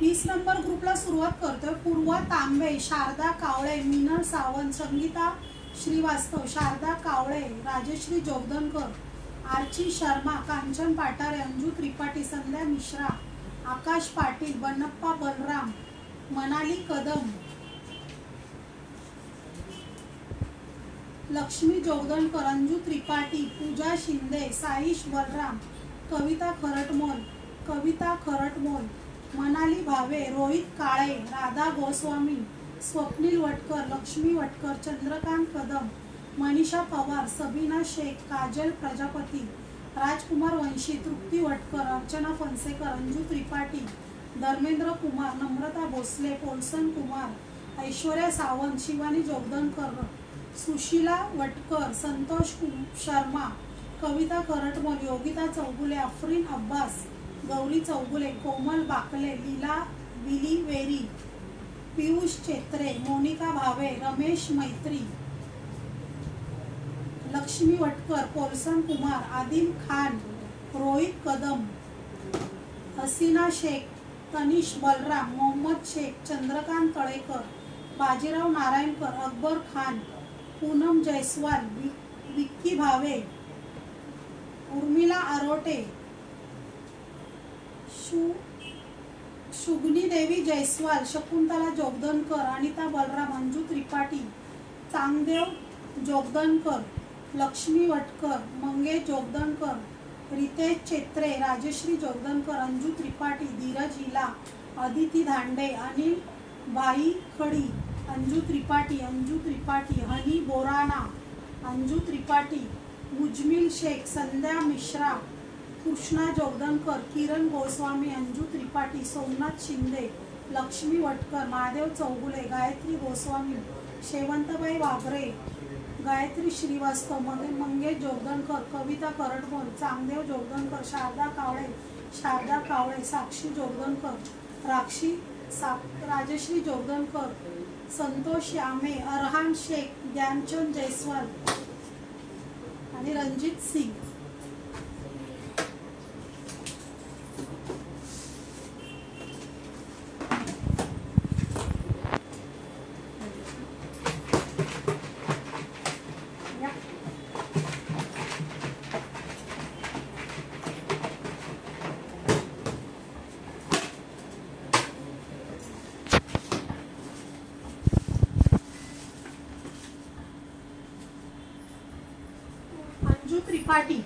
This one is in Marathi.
20 नंबर ग्रुपला सुरुवात करतोय। पूर्वा तांबे, शारदा कावळे, मीनल सावंत, संगीता श्रीवास्तव, शारदा कावळे, राजश्री जोगदनकर, आर्ची शर्मा, कांचन पाटारे, अंजू त्रिपाठी, संध्या मिश्रा, आकाश पाटील, बन्नप्पा बलराम, मनाली कदम, लक्ष्मी जोगदनकर, अंजू त्रिपाठी, पूजा शिंदे, साईश बलराम, कविता खरटमोल, मनाली भावे, रोहित काळे, राधा गोस्वामी, स्वप्नील वटकर, लक्ष्मी वटकर, चंद्रकांत कदम, मनीषा पवार, सबीना शेख, काजल प्रजापती, राजकुमार वंशी, तृप्ती वटकर, अर्चना फणसेकर, अंजू त्रिपाठी, धर्मेंद्र कुमार, नम्रता भोसले, पोलसन कुमार, ऐश्वर्या सावंत, शिवानी जोगदनकर, सुशीला वटकर, संतोष शर्मा, कविता खरटमोल, योगिता चौगुले, अफरीन अब्बास, गौरी चौगुले, कोमल बाकले, लीला विलीवेरी, पियुष चेत्रे, मोनिका भावे, रमेश मैत्री, लक्ष्मी वटकर, पोलसन कुमार, आदिल खान, रोहित कदम, हसीना शेख, तनिष बलराम, मोहम्मद शेख, चंद्रकांत तळेकर, बाजीराव नारायणकर, अकबर खान, पूनम जयस्वाल, विक्की भावे, उर्मिला आरोटे, शुगनी देवी जयस्वाल, शकुंतला जोगदनकर, अनिता बलराम, अंजू त्रिपाठी, चांगदेव जोगदनकर, लक्ष्मी वटकर, मंगेश जोगदनकर, रितेश चेत्रे, राजश्री जोगदनकर, अंजू त्रिपाठी, धीरज हिला, अदिती धांडे, अनिल भाई खडी, अंजू त्रिपाठी, हनी बोराना, अंजू त्रिपाठी, मुजमिल शेख, संध्या मिश्रा, कृष्णा जोगदनकर, किरण गोस्वामी, अंजू त्रिपाठी, सोमनाथ शिंदे, लक्ष्मी वटकर, महादेव चौगुले, गायत्री गोस्वामी, शेवंतबाई वाघरे, गायत्री श्रीवास्तव, मंगेश जोगदनकर, कविता खरटमोल, चांगदेव जोगदनकर, शारदा कावळे, साक्षी जोगदनकर, राजश्री जोगदनकर, संतोष यामे, अरहान शेख, ज्ञानचंद जयस्वाल आणि रणजित सिंग। अंजू त्रिपाठी।